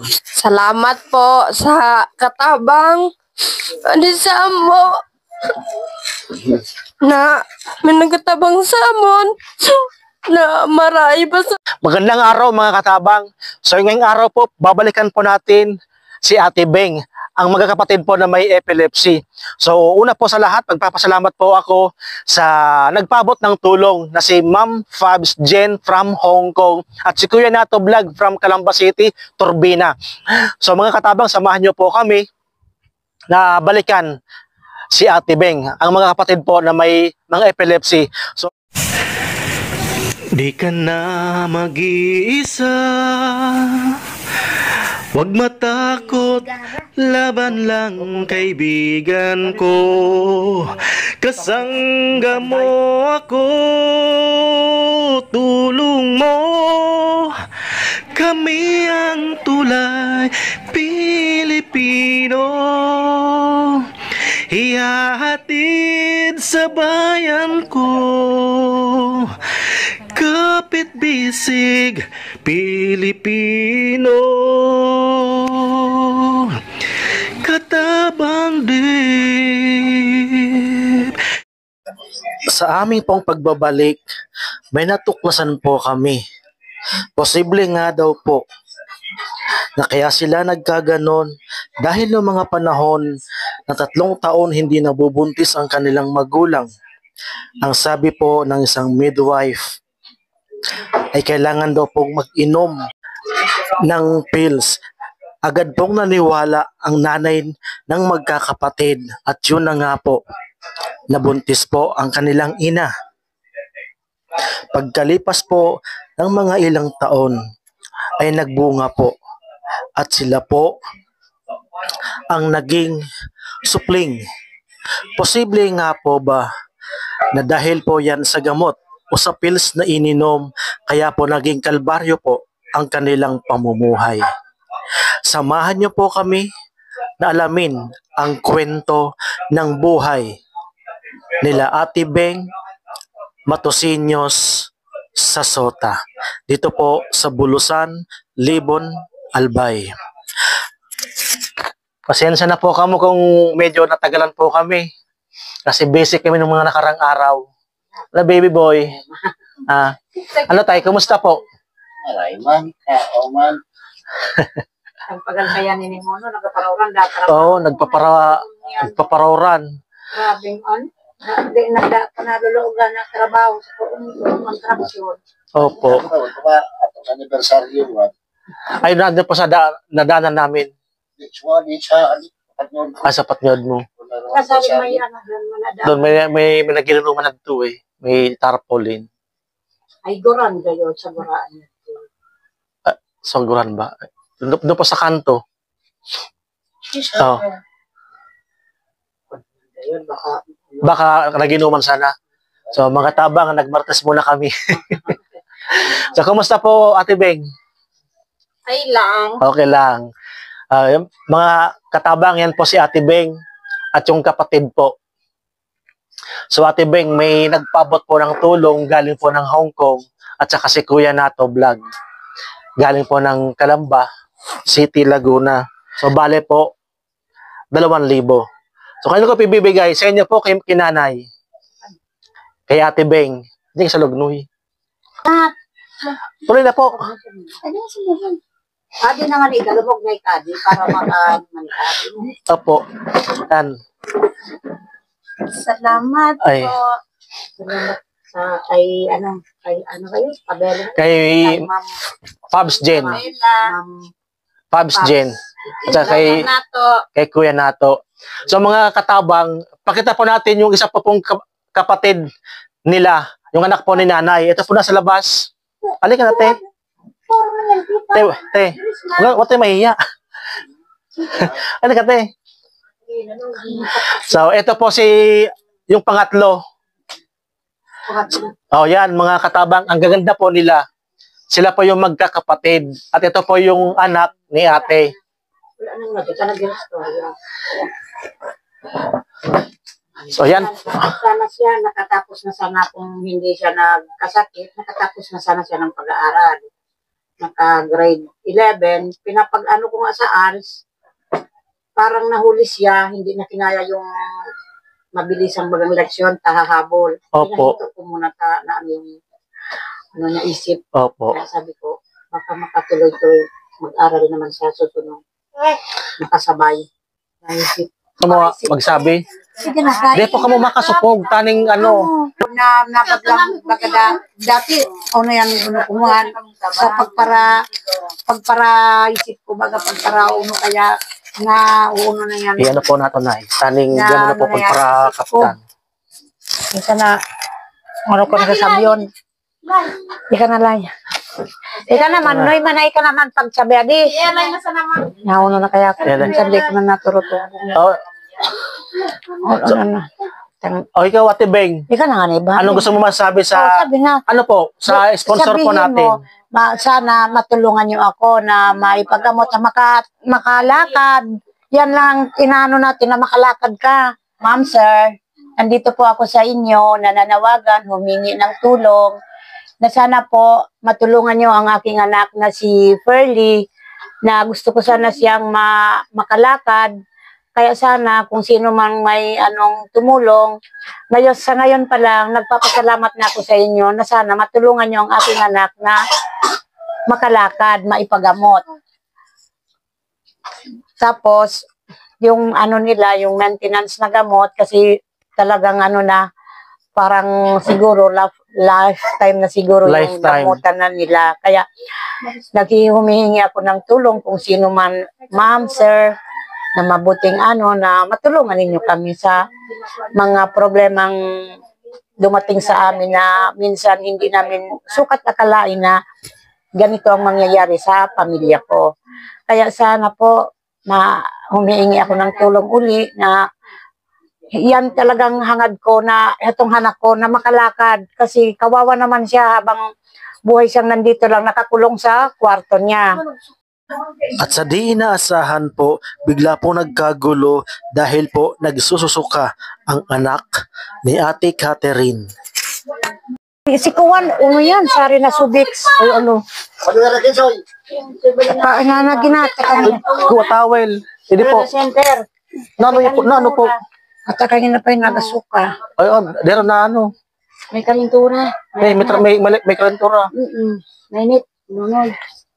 Salamat po sa katabang ani mo na may nagkatabang samon na maray pa sa... Magandang araw mga katabang. So ngayong araw po, babalikan po natin si Ate Beng, ang magkakapatid po na may epilepsy. So una po sa lahat, magpapasalamat po ako sa nagpabot ng tulong na si Ma'am Fabs Jen from Hong Kong at si Kuya Nato Vlog from Calamba City, Turbina. So mga katabang, samahan niyo po kami na balikan si Ate Beng, ang mga kapatid po na may mga epilepsy. So di ka na mag-iisa, huwag matakot, laban lang kaibigan ko. Kasangga mo ako, tulong mo, kami ang tulay Pilipino. Ihahatid sa bayan ko, kapit bisig Pilipino, katabang dip. Sa aming pong pagbabalik, may natuklasan po kami. Posible nga daw po na kaya sila nagkaganon dahil noong mga panahon na 3 taon hindi nabubuntis ang kanilang magulang. Ang sabi po ng isang midwife ay kailangan daw pong mag-inom ng pills. Agad pong naniwala ang nanay ng magkakapatid at yun na nga po, nabuntis po ang kanilang ina. Pagkalipas po ng mga ilang taon ay nagbunga po at sila po ang naging supling. Posible nga po ba na dahil po yan sa gamot o sa pills na ininom, kaya po naging kalbaryo po ang kanilang pamumuhay. Samahan niyo po kami na alamin ang kwento ng buhay nila Ate Beng Matosinhos sa Sota. Dito po sa Bulusan, Libon, Albay. Pasensya na po kamo kung medyo natagalan po kami. Kasi basic kami ng mga nakarang araw. Wala, baby boy. Ano tayo, kumusta po? Aray man, kao man. Ang pagalkayan ni Mono, nagpaparawran data. Oo, nagpaparawran. Grabing on. Hindi panalulugan na trabaho sa kontraksyon. Opo. Atong anniversary one. Ay, nandun po sa nadanan namin. Each one, each patnod. Sa patnyod mo. Kasi may ano Doon may naginuman na dito eh. May tarpaulin. ay goran gayon sa goraan. Sangguran ba? Doon po sa kanto. Oh. Gayon Baka naginuman sana. So mga tabang, nagmartes muna kami. So kumusta po Ate Beng? ay lang. Okay lang. Yung mga katabang, yan po si Ate Beng at yung kapatid po. So Ate Beng, may nagpabot po ng tulong galing po ng Hong Kong at saka si Kuya Nato Vlog. Galing po ng Calamba City, Laguna. So bale po 2,000. So kanino ko pibibigay? Sa inyo po kay kinanay. Kay Ate Beng. Hindi sa Lugnoy. Tuloy na po. Adi na nga ni galubog na ikadi para maka-manikadi. Opo. Yan. Salamat Ay. po. Salamat sa kay ano kayo? Pabelo. Kay Fabs Jen. Fabs Jen. At saka kay Kuya Nato. So mga katabang, pakita po natin yung isa pa pong kapatid nila, yung anak po ni nanay. Ito po nasa labas. Halika na, te. Te. Huwag tayo mahiya. Halika, te. So, ito po yung pangatlo. Oh, yan, mga katabang. Ang gaganda po nila. Sila po yung magkakapatid. At ito po yung anak ni ate. So, yan. Sana siya, nakatapos na sana kung hindi siya nagkasakit, nakatapos na sana siya ng pag-aaral. naka-grade 11, pinapag-ano ko nga sa ALS, parang nahuli siya, hindi na kinaya yung mabilis ang bagang leksyon, tahahabol. Opo. Pinahinto ko muna na ano yung ano niya isip. Opo. Kaya sabi ko, baka makatuloy-tuloy mag-aral naman sa susunod. Nakasabay. Naisip. Kamo magsabi? Sige na, kaya. Di po kamo makasupog. Taning ano. Na nabaglang bagada dati ano yan uno kumuhan sa pagpara isip ko baga pagpara uno kaya na uno na yan Ano po nato na taning Na, gano'n na po ano na yan, para isip ko. kapitan. isa na ano ko nasasabi yun di ka na lang di ka naman noy manay ka naman pagsabi adi nauno na kaya minsan di ko na naturuto ano na O ikaw, Ate Beng, di ka na nga ba anong gusto mo masabi sa, sabi nga ano po, sa sponsor po sabihin natin? mo, sana matulungan niyo ako na maipagamot sa makalakad. Yan lang inaano natin na makalakad ka. Ma'am, sir, nandito po ako sa inyo, nananawagan, humingi ng tulong, na sana po matulungan niyo ang aking anak na si Ferlie, na gusto ko sana siyang makalakad. Kaya sana kung sino man may anong tumulong, ngayon sa ngayon pa lang, nagpapasalamat na ako sa inyo na sana matulungan niyo ang aking anak na makalakad, maipagamot. Tapos, yung ano nila, yung maintenance na gamot, kasi talagang ano na, parang siguro lifetime na siguro yung Lifetime. gamutan na nila. Kaya, humihingi ako ng tulong kung sino man, ma'am, sir, na mabuting ano, na matulungan ninyo kami sa mga problemang dumating sa amin na minsan hindi namin sukat akalain na ganito ang mangyayari sa pamilya ko. Kaya sana po humiingi ako ng tulong uli na yan talagang hangad ko na itong anak ko na makalakad kasi kawawa naman siya habang buhay siyang nandito lang nakakulong sa kwarto niya. At sa di inaasahan po, bigla po nagkagulo dahil po nagsususuka ang anak ni Ate Catherine. Si Kuwan, ano yan, sari na Subics. Ay, ano. Ano na rin, Soy? Paano ginata kanya? Kuha towel. Hindi po. Center. Nano po. At kanina pa yung nagasuka. Ay, dero na ano. May kalintura. May kalentura. Mainit. Nunod.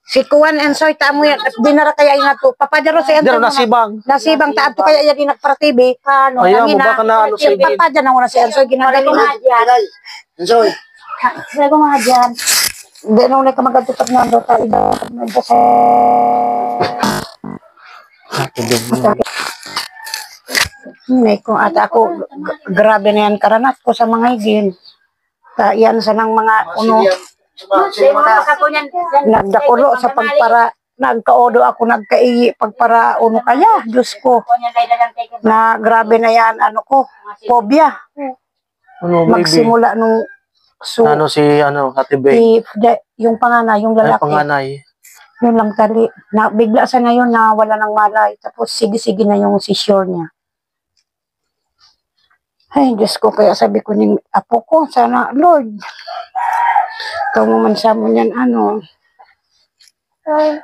Si Kuwan and Soy, tamo yan. Dinara kaya yung nato. Papadaro sa Dero nasibang. Nasibang taat to kaya yan nagparatibi. Ano, Ayaw mo baka na ano sa igin. Papadyan na muna si Ensoy. Ginagaling na. Ilay. Soy. Sabi ko mga dyan. Hindi nung nagkamagatutak na doon tayo. May kung ata ako, grabe na yan karanat ko sa mga igin. Yan sa ng mga uno. Nagdakulo sa pagpara. Nagkaodo ako nagkaiyi pagpara uno kaya. Diyos ko. Na grabe na yan ano ko. Phobia. Ano, baby? Magsimula nung Ano si Ate Beng? yung panganay, yung Ay, lalaki. panganay. Yun lang tali. Na, bigla sa ngayon na wala ng malay. Tapos sige-sige na yung seizure niya. Ay, Diyos ko. Kaya sabi ko ng apo ko, sana, Lord, ikaw mo man sa mo yan, ano. Ay,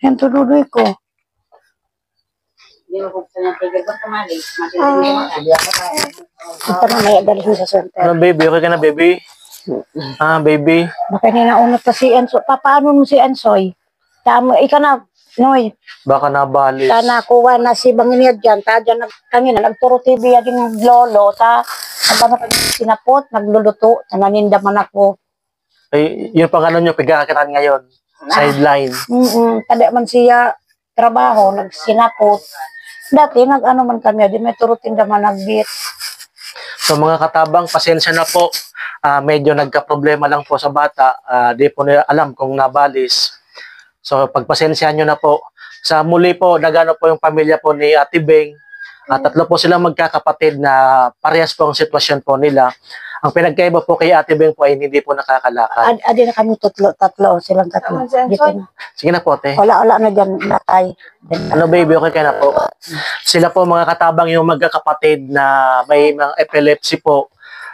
yan tuloy ko. Ito na may adalhin sa center. Ano, baby? Okay ka na, baby? Baby? Baka ninaunot pa si Ensoy. Paano mo si Ensoy? Tama, ikaw na, Noy. Baka nabalis. Sana kuha na si Banginiya dyan. Ta dyan kanina, nagturo TV yan yung lolo. Nagano pa sinapot, nagluluto. Nanindaman ako. Ay, yun pang ano nyo, pigakakitan ngayon. Sideline. Kada man siya trabaho, nagsinapot. Dati, nag-ano man kami, di may turo tindaman nagbit. So mga katabang, pasensya na po. Medyo nagka-problema lang po sa bata. Di po nila alam kung nabalis. So pagpasensya nyo na po. Sa muli po, nagano po yung pamilya po ni Ate Beng. Tatlo po silang magkakapatid na parehas po ang sitwasyon po nila. Ang pinagkaiba po kay Ate Beng po ay hindi po nakakalakad. Adi na kami tatlo, silang tatlo. Dito na. Sige na po, te. Wala na dyan, natay. Ano baby, okay ka na po? Sila po mga katabang yung magkakapatid na may mga epilepsy po.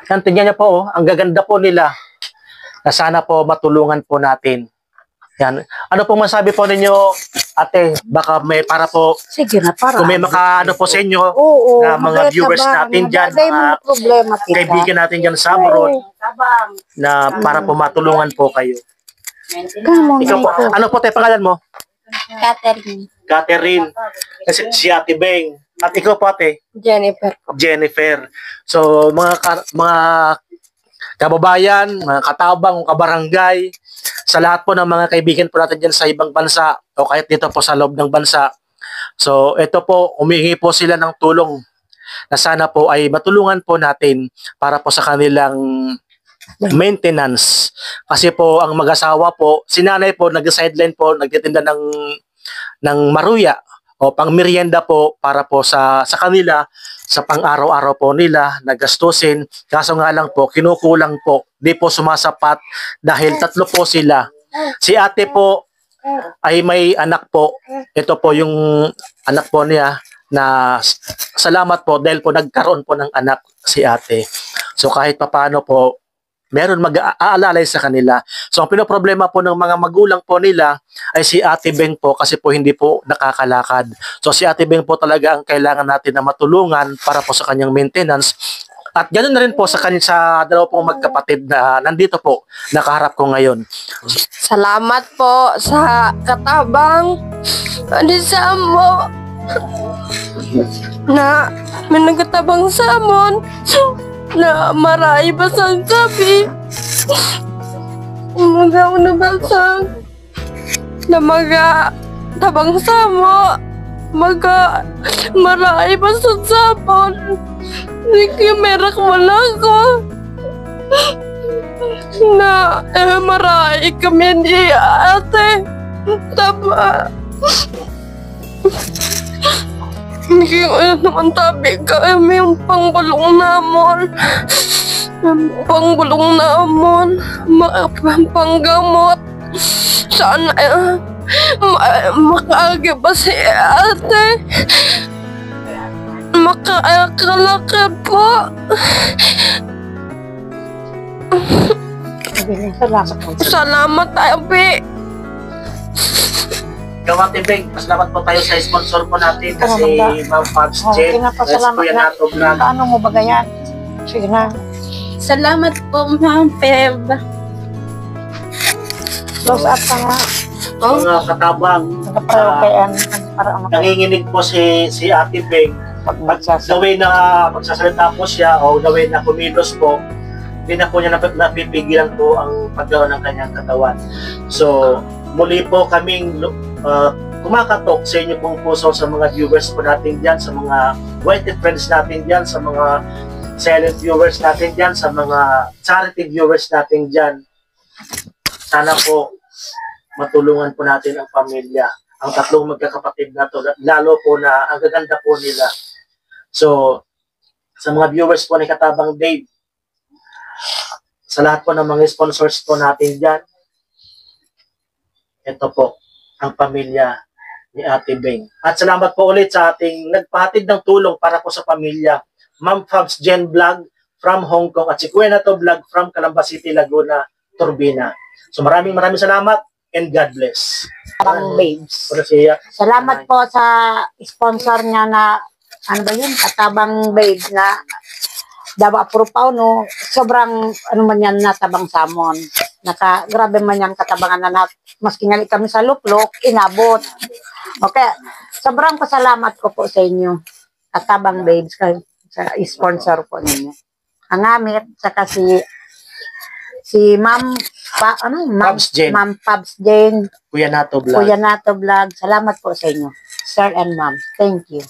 Yan, tingnan niyo po, ang gaganda po nila. Na sana po matulungan po natin. Yan. Ano pong masabi po ninyo, ate? Baka may para po, Sige na, para. kung may maka-ano po sa inyo, Oo, na mga viewers natin dyan, mga problema kita. kaibigan natin dyan sa abroad, Tabang. na para po matulungan po kayo. Come on, Ikaw po, ano po tayo pangalan mo? Catherine. Catherine. Si Ate Beng. At ikaw po ate? Jennifer po. Jennifer. So, mga kababayan, mga katabang, kabarangay, sa lahat po ng mga kaibigan po natin dyan sa ibang bansa o kahit dito po sa loob ng bansa. So, ito po, humihingi po sila ng tulong na sana po ay matulungan po natin para po sa kanilang maintenance. Kasi po, ang mag-asawa po, si nanay po, nag-sideline po, nagtitinda ng maruya o pang merienda po para po sa kanila, sa pang-araw-araw po nila nagastusin. Kaso nga lang po, kinukulang po. Di po sumasapat dahil 3 po sila. Si ate po ay may anak po. Ito po yung anak po niya na salamat po dahil po nagkaroon po ng anak si ate. So kahit papaano po, meron mag-aalalay sa kanila. So ang pinoproblema po ng mga magulang po nila ay si Ate Beng po kasi po hindi po nakakalakad. So si Ate Beng po talaga ang kailangan natin na matulungan para po sa kanyang maintenance. At ganoon na rin po sa dalawa pong magkapatid na nandito po, nakaharap ko ngayon. Salamat po sa katabang anisa mo na may nagkatabang sa amon na maray basang sabi mga unabasang na mga tabang sa mo mga maray basang sapon hindi kayo merak mo lang ko na maray kami ni ate taba hindi naman tabi kami yung pangbulong namon. Pangbulong namon. Panggamot. Sana makaagi ba si ate? Makakalakad po. Salamat Abi. Ikaw Ate Beng, pasalamat po tayo sa sponsor po natin kasi Ma'am Fabs Jen. Pinapasalamat Kuya na. Nato Vlog. Paano mo ba ganyan? Sige na. Salamat po Ma'am Feb. Close up ka nga. Mga katabang, Nagparokean. nanginginig po si Ate Beng. The way na magsasalita po siya o the way na kumilos po, hindi na po niya napipigilan po ang paggawa ng kanyang katawan. So, muli po kaming kumakatok sa inyo pong puso sa mga viewers po natin dyan, sa mga white friends natin dyan, sa mga silent viewers natin dyan, sa mga charity viewers natin dyan. Sana po matulungan po natin ang pamilya, ang 3 magkakapatid na to, lalo po na ang gaganda po nila. So, sa mga viewers po ni Katabang Dave, sa lahat po ng mga sponsors po natin dyan, ito po ang pamilya ni Ate Beng. At salamat po ulit sa ating nagpahatid ng tulong para po sa pamilya. Ma'am Fabs Jen Vlog from Hong Kong at si Kuya Nato Vlog from Calamba City, Laguna, Turbina. So maraming salamat and God bless. Katabang Babes. Siya. Salamat po sa sponsor niya na, ano ba yun? Katabang Babes na Dawa Purpaw, no? Sobrang, ano man yan, natabang samon. Grabe man yan katabangan na maski nga kami sa luklok, inabot. Okay, sobrang pasalamat ko po sa inyo. Katabang Babes, sa sponsor po ninyo. Ang amit, saka si Ma'am, Fabs Jen. Ma'am Fabs Jen, Kuya Nato Vlog. Kuya Nato Vlog. Salamat po sa inyo, Sir and Ma'am. Thank you.